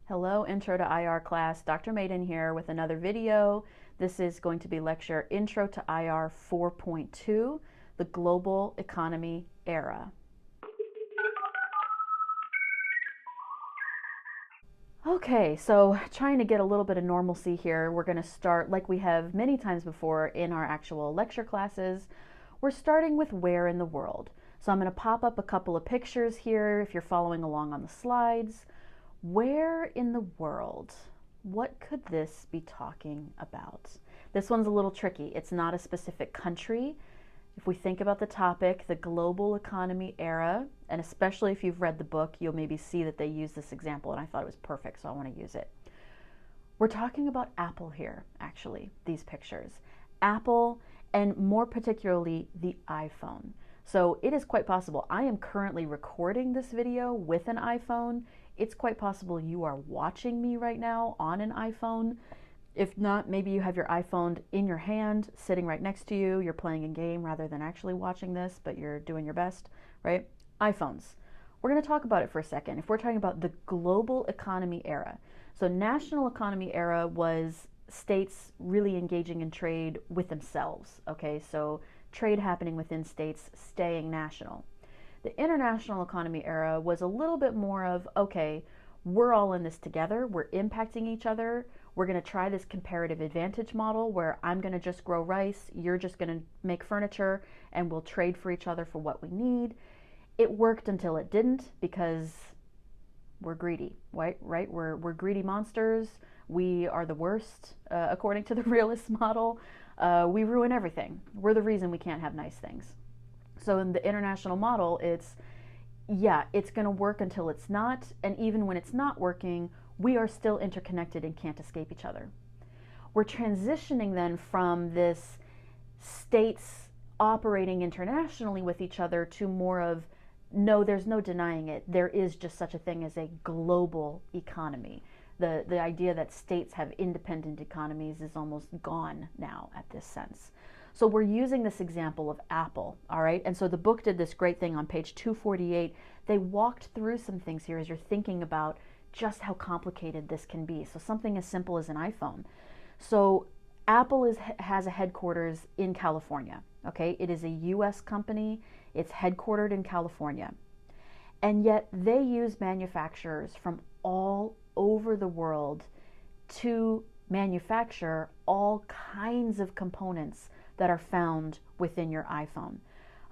Hello, Intro to IR class. Dr. Maiden here with another video. This is going to be lecture Intro to IR 4.2, the Global Economy Era. Okay, so trying to get a little bit of normalcy here, we're going to start like we have many times before in our actual lecture classes. We're starting with where in the world. So I'm going to pop up a couple of pictures here if you're following along on the slides. Where in the world? What could this be talking about? This one's a little tricky. It's not a specific country. If we think about the topic, the global economy era, and especially if you've read the book, you'll maybe see that they use this example, and I thought it was perfect, so I want to use it. We're talking about Apple here, actually, these pictures. Apple, and more particularly, the iPhone. So it is quite possible. I am currently recording this video with an iPhone. It's quite possible you are watching me right now on an iPhone. If not, maybe you have your iPhone in your hand, sitting right next to you. You're playing a game rather than actually watching this, but you're doing your best, right? iPhones. We're going to talk about it for a second. If we're talking about the global economy era. So national economy era was states really engaging in trade with themselves, okay? So trade happening within states, staying national. The international economy era was a little bit more of, okay, we're all in this together, we're impacting each other, we're going to try this comparative advantage model where I'm going to just grow rice, you're just going to make furniture, and we'll trade for each other for what we need. It worked until it didn't because we're greedy, right? We're greedy monsters. We are the worst, according to the realist model. We ruin everything. We're the reason we can't have nice things. So in the international model, it's going to work until it's not, and even when it's not working, we are still interconnected and can't escape each other. We're transitioning then from this states operating internationally with each other to more of, no, there's no denying it. There is just such a thing as a global economy. The idea that states have independent economies is almost gone now at this sense. So we're using this example of Apple, all right? And so the book did this great thing on page 248. They walked through some things here as you're thinking about just how complicated this can be. So something as simple as an iPhone. So Apple has a headquarters in California, okay? It is a US company. It's headquartered in California. And yet they use manufacturers from all over the world to manufacture all kinds of components that are found within your iPhone.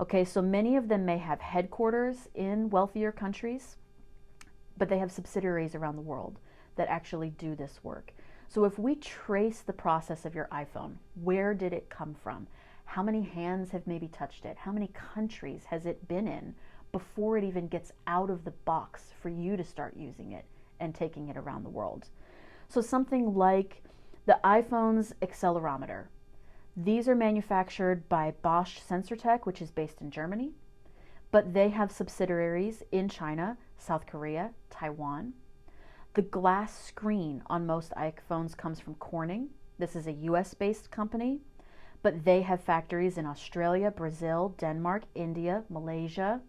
Okay, so many of them may have headquarters in wealthier countries, but they have subsidiaries around the world that actually do this work. So if we trace the process of your iPhone, where did it come from? How many hands have maybe touched it? How many countries has it been in before it even gets out of the box for you to start using it and taking it around the world? So something like the iPhone's accelerometer. These are manufactured by Bosch Sensortech, which is based in Germany, but they have subsidiaries in China, South Korea, Taiwan. The glass screen on most iPhones comes from Corning. This is a US-based company, but they have factories in Australia, Brazil, Denmark, India, Malaysia.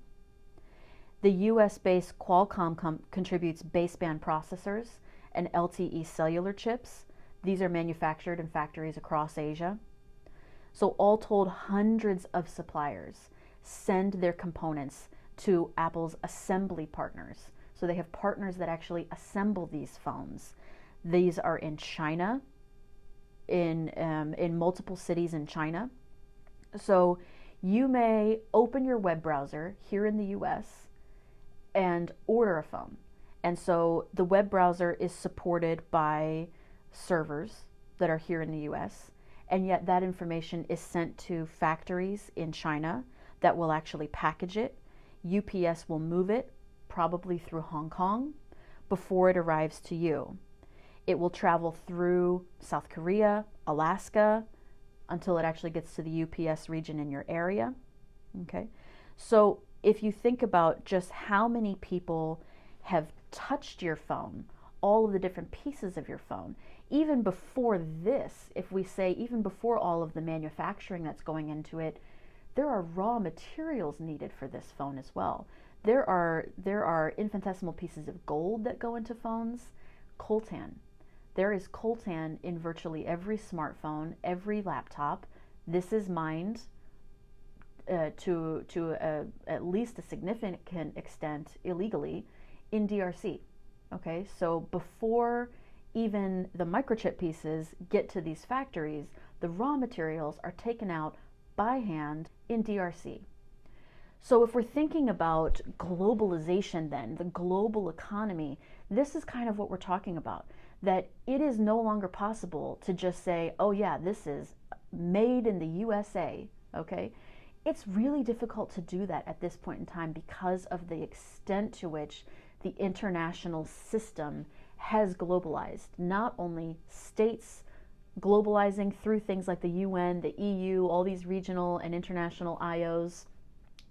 The US-based Qualcomm contributes baseband processors and LTE cellular chips. These are manufactured in factories across Asia. So all told, hundreds of suppliers send their components to Apple's assembly partners. So they have partners that actually assemble these phones. These are in China, in multiple cities in China. So you may open your web browser here in the US and order a phone. And so the web browser is supported by servers that are here in the US. And yet that information is sent to factories in China that will actually package it. UPS will move it, probably through Hong Kong, before it arrives to you. It will travel through South Korea, Alaska, until it actually gets to the UPS region in your area. Okay, so if you think about just how many people have touched your phone, all of the different pieces of your phone, even before this, if we say even before all of the manufacturing that's going into it, there are raw materials needed for this phone as well. There are infinitesimal pieces of gold that go into phones, coltan. There is coltan in virtually every smartphone, every laptop. This is mined at least a significant extent illegally in DRC. Okay, so before even the microchip pieces get to these factories, the raw materials are taken out by hand in DRC. So if we're thinking about globalization then, the global economy, this is kind of what we're talking about. That it is no longer possible to just say, oh yeah, this is made in the USA, okay? It's really difficult to do that at this point in time because of the extent to which the international system has globalized. Not only states globalizing through things like the UN, the EU, all these regional and international IOs,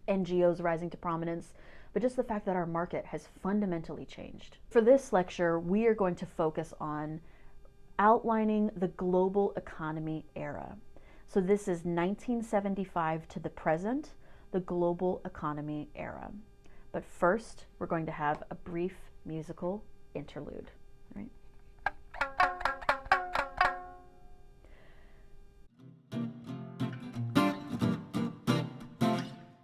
NGOs rising to prominence, but just the fact that our market has fundamentally changed. For this lecture, we are going to focus on outlining the global economy era. So this is 1975 to the present, the global economy era. But first, we're going to have a brief musical interlude. Right?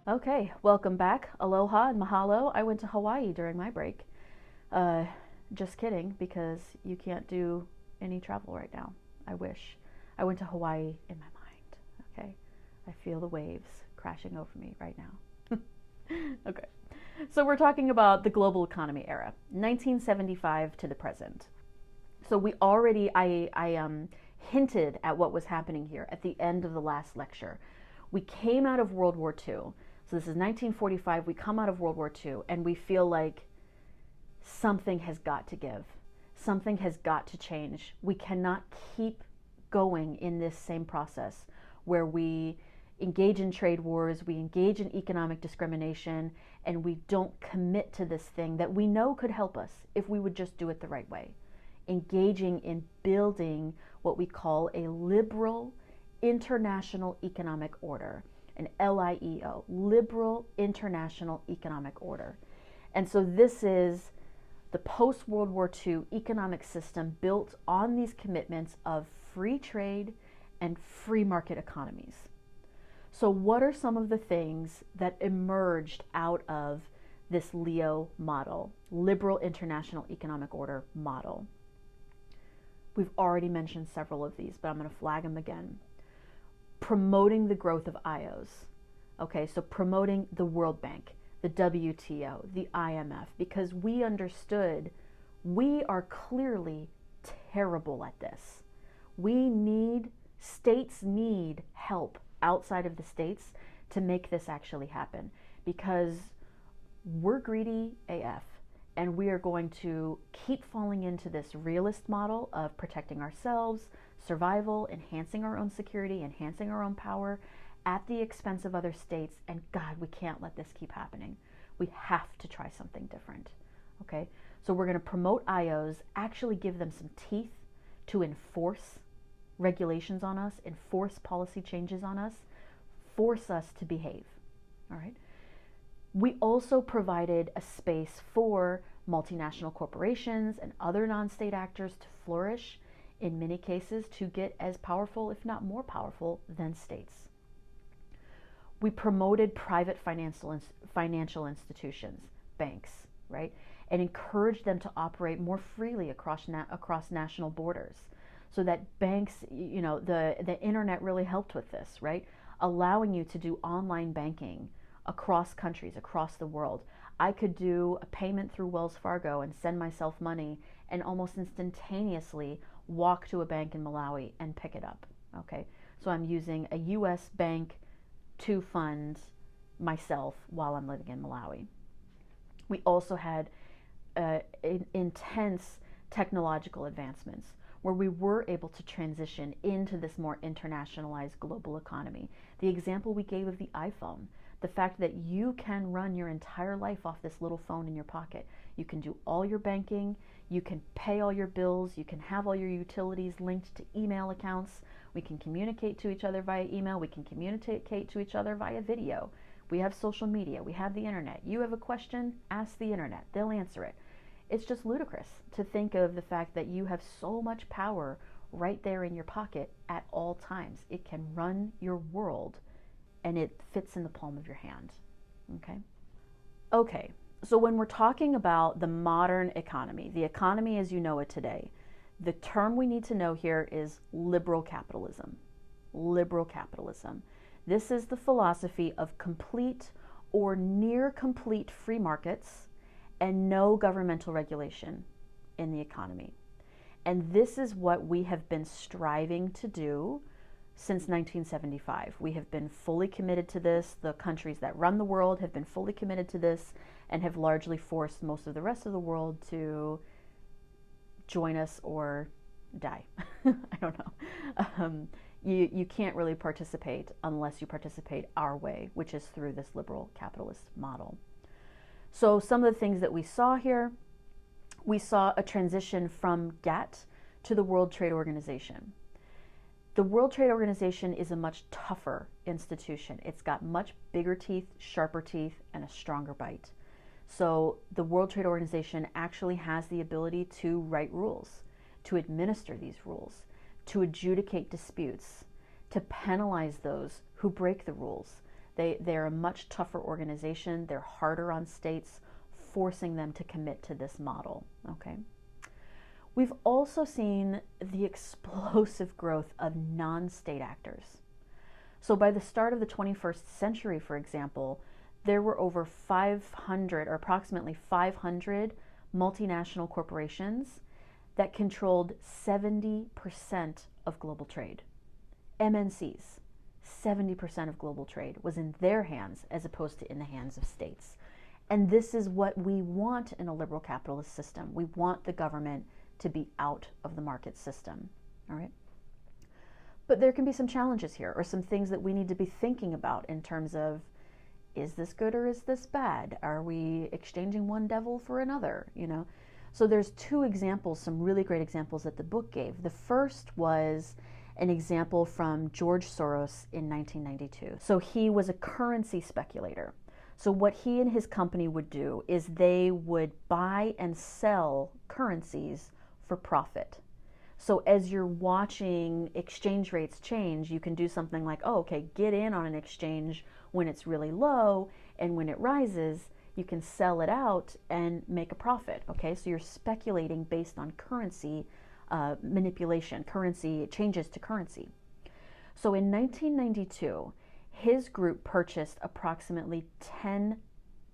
Okay, welcome back. Aloha and mahalo. I went to Hawaii during my break. Just kidding, because you can't do any travel right now. I wish. I went to Hawaii in my mind. Okay, I feel the waves crashing over me right now. Okay, so we're talking about the global economy era, 1975 to the present. So we already, I hinted at what was happening here at the end of the last lecture. We came out of World War II. So this is 1945, we come out of World War II, and we feel like something has got to give. Something has got to change. We cannot keep going in this same process where we engage in trade wars, we engage in economic discrimination, and we don't commit to this thing that we know could help us if we would just do it the right way. Engaging in building what we call a liberal international economic order, an LIEO, liberal international economic order. And so this is the post-World War II economic system built on these commitments of free trade and free market economies. So what are some of the things that emerged out of this LEO model, liberal international economic order model? We've already mentioned several of these, but I'm going to flag them again. Promoting the growth of IOs. Okay, so promoting the World Bank, the WTO, the IMF, because we understood we are clearly terrible at this. States need help outside of the states to make this actually happen, because we're greedy AF. And we are going to keep falling into this realist model of protecting ourselves, survival, enhancing our own security, enhancing our own power at the expense of other states. And God, we can't let this keep happening. We have to try something different. Okay? So we're going to promote IOs, actually give them some teeth to enforce regulations on us, enforce policy changes on us, force us to behave. All right? We also provided a space for multinational corporations and other non-state actors to flourish, in many cases to get as powerful, if not more powerful, than states. We promoted private financial institutions, banks, right, and encouraged them to operate more freely across national borders, so that banks, the internet really helped with this, right, allowing you to do online banking across countries, across the world. I could do a payment through Wells Fargo and send myself money and almost instantaneously walk to a bank in Malawi and pick it up. Okay, so I'm using a US bank to fund myself while I'm living in Malawi. We also had intense technological advancements where we were able to transition into this more internationalized global economy. The example we gave of the iPhone, the fact that you can run your entire life off this little phone in your pocket. You can do all your banking, you can pay all your bills, you can have all your utilities linked to email accounts. We can communicate to each other via email, we can communicate to each other via video. We have social media, we have the internet. You have a question, ask the internet, they'll answer it. It's just ludicrous to think of the fact that you have so much power right there in your pocket at all times. It can run your world and it fits in the palm of your hand. Okay? Okay, so when we're talking about the modern economy, the economy as you know it today, the term we need to know here is liberal capitalism. Liberal capitalism. This is the philosophy of complete or near complete free markets and no governmental regulation in the economy. And this is what we have been striving to do since 1975. We have been fully committed to this. The countries that run the world have been fully committed to this and have largely forced most of the rest of the world to join us or die. I don't know. You can't really participate unless you participate our way, which is through this liberal capitalist model. So some of the things that we saw here, we saw a transition from GATT to the World Trade Organization. The World Trade Organization is a much tougher institution. It's got much bigger teeth, sharper teeth, and a stronger bite. So the World Trade Organization actually has the ability to write rules, to administer these rules, to adjudicate disputes, to penalize those who break the rules. They're a much tougher organization. They're harder on states, forcing them to commit to this model. Okay. We've also seen the explosive growth of non-state actors. So by the start of the 21st century, for example, there were over 500 or approximately 500 multinational corporations that controlled 70% of global trade. MNCs, 70% of global trade was in their hands as opposed to in the hands of states. And this is what we want in a liberal capitalist system. We want the government to be out of the market system, all right? But there can be some challenges here, or some things that we need to be thinking about in terms of, is this good or is this bad? Are we exchanging one devil for another, you know? So there's two examples, some really great examples that the book gave. The first was an example from George Soros in 1992. So he was a currency speculator. So what he and his company would do is they would buy and sell currencies for profit. So as you're watching exchange rates change, you can do something like, oh, okay, get in on an exchange when it's really low, and when it rises, you can sell it out and make a profit. Okay, so you're speculating based on currency manipulation, currency changes to currency. So in 1992, his group purchased approximately 10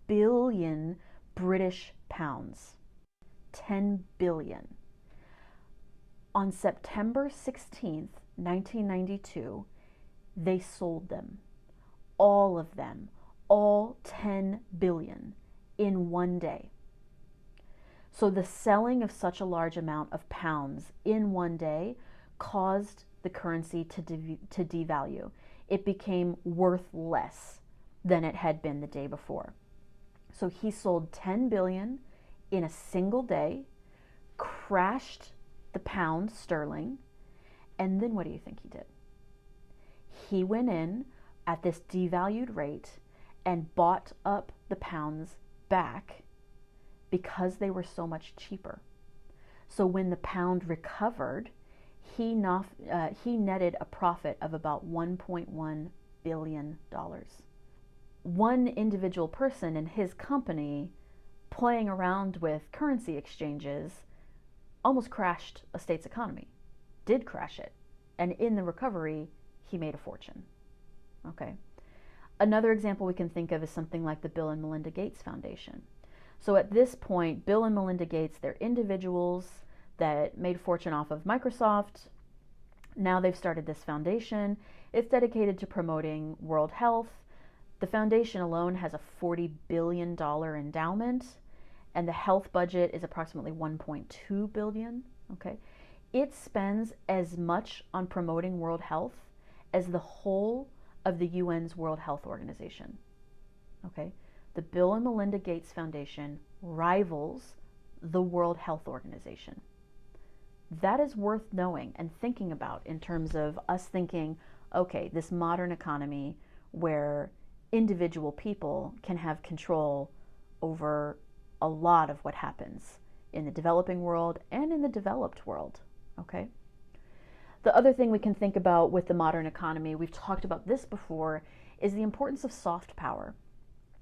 billion British pounds. 10 billion. On September 16th, 1992, they sold them. All of them. All 10 billion in one day. So the selling of such a large amount of pounds in one day caused the currency to devalue. It became worth less than it had been the day before. So he sold 10 billion in a single day, crashed the pound sterling, and then what do you think he did? He went in at this devalued rate and bought up the pounds back because they were so much cheaper. So when the pound recovered, he netted a profit of about $1.1 billion. One individual person in his company playing around with currency exchanges almost crashed a state's economy, did crash it. And in the recovery, he made a fortune. Okay. Another example we can think of is something like the Bill and Melinda Gates Foundation. So at this point, Bill and Melinda Gates, they're individuals that made a fortune off of Microsoft. Now they've started this foundation. It's dedicated to promoting world health. The foundation alone has a $40 billion endowment, and the health budget is approximately $1.2 billion. Okay. It spends as much on promoting world health as the whole of the UN's World Health Organization. Okay. The Bill and Melinda Gates Foundation rivals the World Health Organization. That is worth knowing and thinking about in terms of us thinking, okay, this modern economy where individual people can have control over a lot of what happens in the developing world and in the developed world. Okay. The other thing we can think about with the modern economy, we've talked about this before, is the importance of soft power.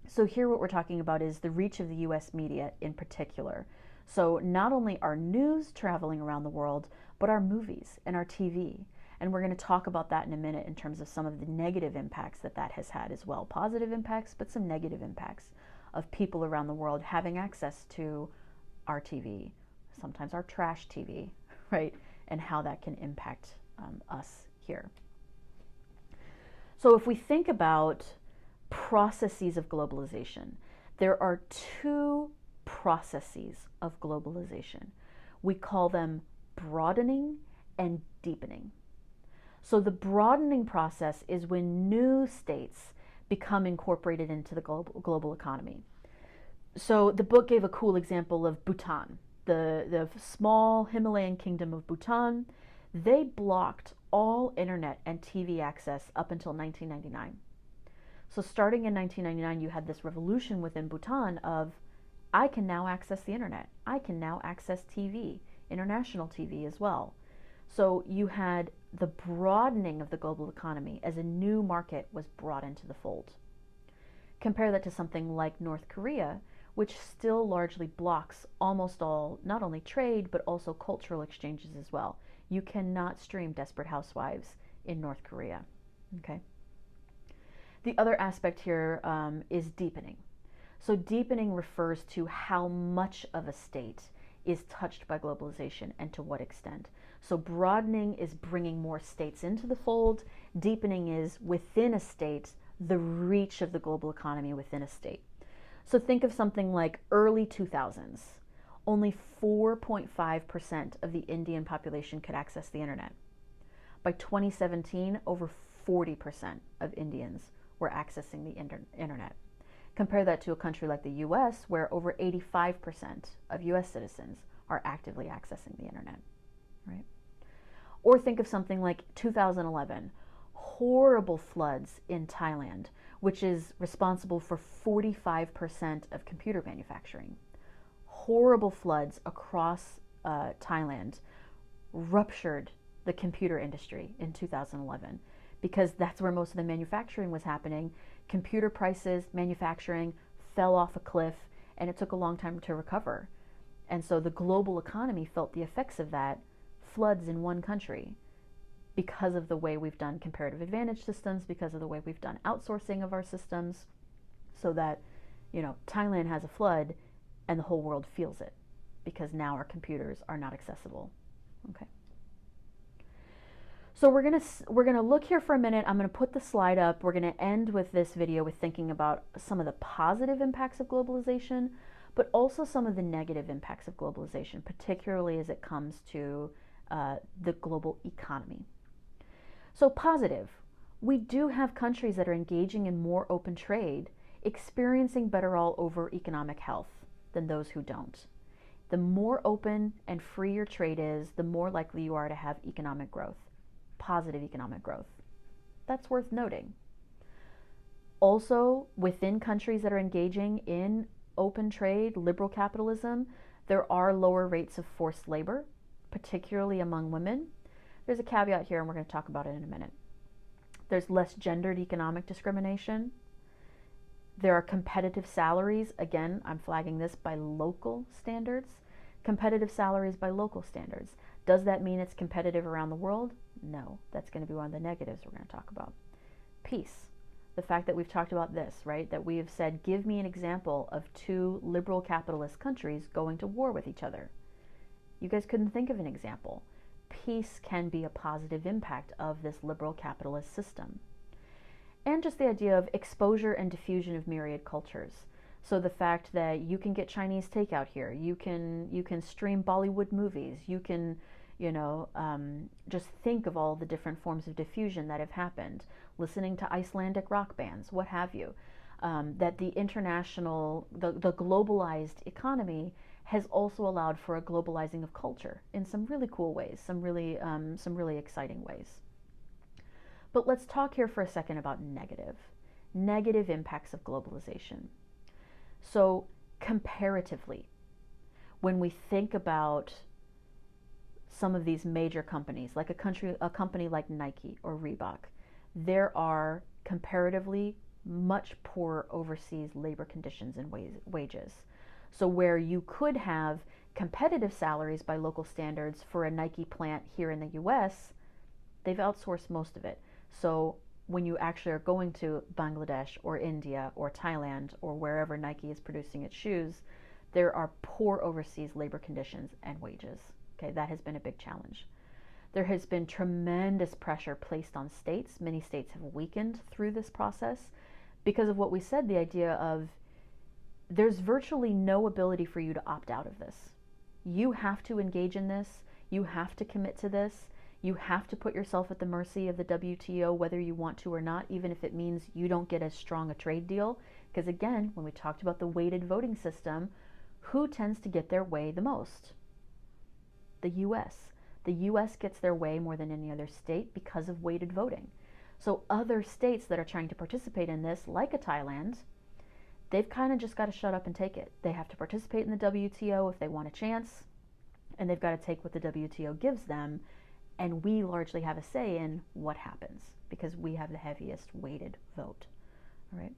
So here what we're talking about is the reach of the US media in particular. So not only our news traveling around the world, but our movies and our TV. And we're going to talk about that in a minute in terms of some of the negative impacts that that has had as well. Positive impacts, but some negative impacts of people around the world having access to our TV, sometimes our trash TV, right? And how that can impact us here. So if we think about processes of globalization, there are two processes of globalization. We call them broadening and deepening. So the broadening process is when new states become incorporated into the global economy. So the book gave a cool example of Bhutan, the small Himalayan kingdom of Bhutan. They blocked all internet and TV access up until 1999. So starting in 1999, you had this revolution within Bhutan of, I can now access the internet. I can now access TV, international TV as well. So you had the broadening of the global economy as a new market was brought into the fold. Compare that to something like North Korea, which still largely blocks almost all, not only trade, but also cultural exchanges as well. You cannot stream Desperate Housewives in North Korea. Okay. The other aspect here is deepening. So deepening refers to how much of a state is touched by globalization and to what extent. So broadening is bringing more states into the fold. Deepening is within a state, the reach of the global economy within a state. So think of something like early 2000s. Only 4.5% of the Indian population could access the internet. By 2017, over 40% of Indians were accessing the internet. Compare that to a country like the US, where over 85% of US citizens are actively accessing the internet, right? Or think of something like 2011, horrible floods in Thailand, which is responsible for 45% of computer manufacturing. Horrible floods across Thailand ruptured the computer industry in 2011 because that's where most of the manufacturing was happening. Computer prices, manufacturing fell off a cliff, and it took a long time to recover. And so the global economy felt the effects of that, floods in one country, because of the way we've done comparative advantage systems, because of the way we've done outsourcing of our systems, so that, Thailand has a flood and the whole world feels it, because now our computers are not accessible. Okay. So we're gonna look here for a minute. I'm gonna put the slide up. We're gonna end with this video with thinking about some of the positive impacts of globalization, but also some of the negative impacts of globalization, particularly as it comes to the global economy. So positive, we do have countries that are engaging in more open trade, experiencing better all over economic health than those who don't. The more open and free your trade is, the more likely you are to have economic growth. Positive economic growth. That's worth noting. Also, within countries that are engaging in open trade, liberal capitalism, there are lower rates of forced labor, particularly among women. There's a caveat here, and we're going to talk about it in a minute. There's less gendered economic discrimination. There are competitive salaries. Again, I'm flagging this by local standards. Competitive salaries by local standards. Does that mean it's competitive around the world? No, that's going to be one of the negatives we're going to talk about. Peace. The fact that we've talked about this, right? That we have said, give me an example of two liberal capitalist countries going to war with each other. You guys couldn't think of an example. Peace can be a positive impact of this liberal capitalist system. And just the idea of exposure and diffusion of myriad cultures. So the fact that you can get Chinese takeout here, you can stream Bollywood movies, you can, just think of all the different forms of diffusion that have happened, listening to Icelandic rock bands, what have you. That the the globalized economy has also allowed for a globalizing of culture in some really cool ways, some really exciting ways. But let's talk here for a second about negative impacts of globalization. So comparatively, when we think about some of these major companies, like a company like Nike or Reebok, there are comparatively much poorer overseas labor conditions and wages. So where you could have competitive salaries by local standards for a Nike plant here in the US, they've outsourced most of it. So when you actually are going to Bangladesh or India or Thailand or wherever Nike is producing its shoes, there are poor overseas labor conditions and wages. Okay, that has been a big challenge. There has been tremendous pressure placed on states. Many states have weakened through this process because of what we said, the idea of there's virtually no ability for you to opt out of this. You have to engage in this. You have to commit to this. You have to put yourself at the mercy of the WTO, whether you want to or not, even if it means you don't get as strong a trade deal. Because again, when we talked about the weighted voting system, who tends to get their way the most? The US. The US gets their way more than any other state because of weighted voting. So other states that are trying to participate in this, like a Thailand, they've kind of just got to shut up and take it. They have to participate in the WTO if they want a chance, and they've got to take what the WTO gives them, and we largely have a say in what happens because we have the heaviest weighted vote. All right.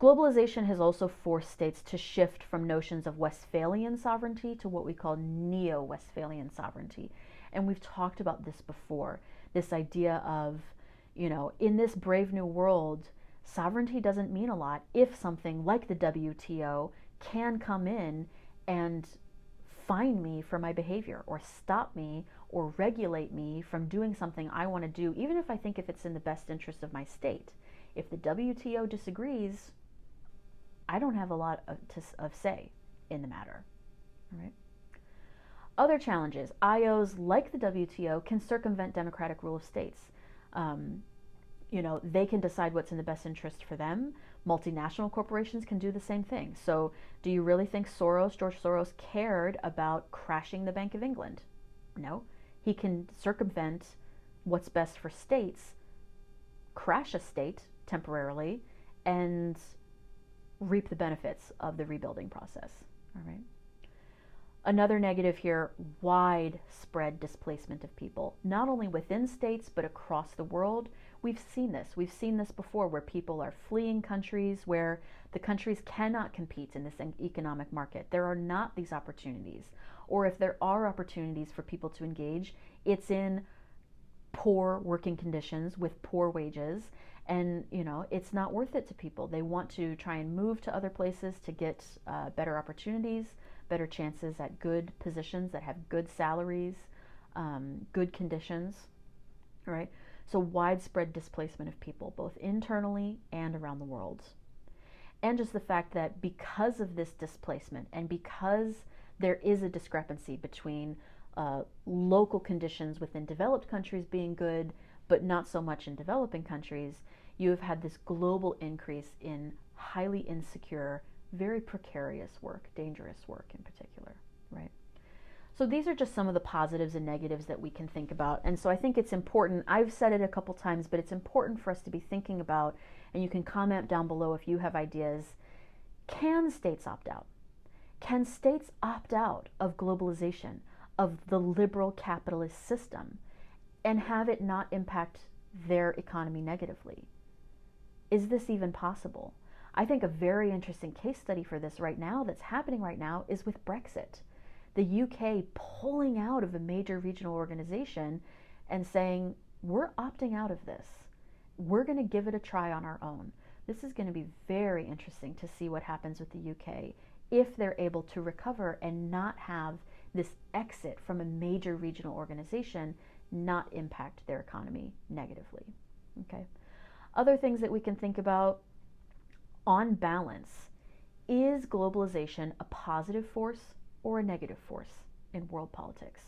Globalization has also forced states to shift from notions of Westphalian sovereignty to what we call neo-Westphalian sovereignty. And we've talked about this before, this idea of, in this brave new world, sovereignty doesn't mean a lot if something like the WTO can come in and fine me for my behavior or stop me or regulate me from doing something I want to do, even if I think if it's in the best interest of my state. If the WTO disagrees, I don't have a lot of say in the matter. All right. Other challenges. IOs, like the WTO, can circumvent democratic rule of states. They can decide what's in the best interest for them. Multinational corporations can do the same thing. So do you really think George Soros cared about crashing the Bank of England? No. He can circumvent what's best for states, crash a state temporarily, and reap the benefits of the rebuilding process. All right. Another negative here, widespread displacement of people, not only within states, but across the world. We've seen this. We've seen this before where people are fleeing countries where the countries cannot compete in this economic market. There are not these opportunities. Or if there are opportunities for people to engage, it's in poor working conditions with poor wages. And, it's not worth it to people. They want to try and move to other places to get better opportunities, better chances at good positions that have good salaries, good conditions, right? So widespread displacement of people, both internally and around the world. And just the fact that because of this displacement and because there is a discrepancy between local conditions within developed countries being good, but not so much in developing countries, you have had this global increase in highly insecure, very precarious work, dangerous work in particular, right? So these are just some of the positives and negatives that we can think about. And so I think it's important, I've said it a couple times, but it's important for us to be thinking about, and you can comment down below if you have ideas, can states opt out? Can states opt out of globalization, of the liberal capitalist system, and have it not impact their economy negatively? Is this even possible? I think a very interesting case study for this right now, that's happening right now, is with Brexit. The UK pulling out of a major regional organization and saying, we're opting out of this. We're going to give it a try on our own. This is going to be very interesting to see what happens with the UK if they're able to recover and not have this exit from a major regional organization not impact their economy negatively. Okay. Other things that we can think about, on balance, is globalization a positive force or a negative force in world politics?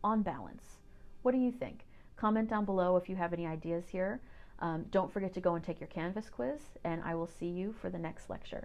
On balance, what do you think? Comment down below if you have any ideas here. Don't forget to go and take your Canvas quiz, and I will see you for the next lecture.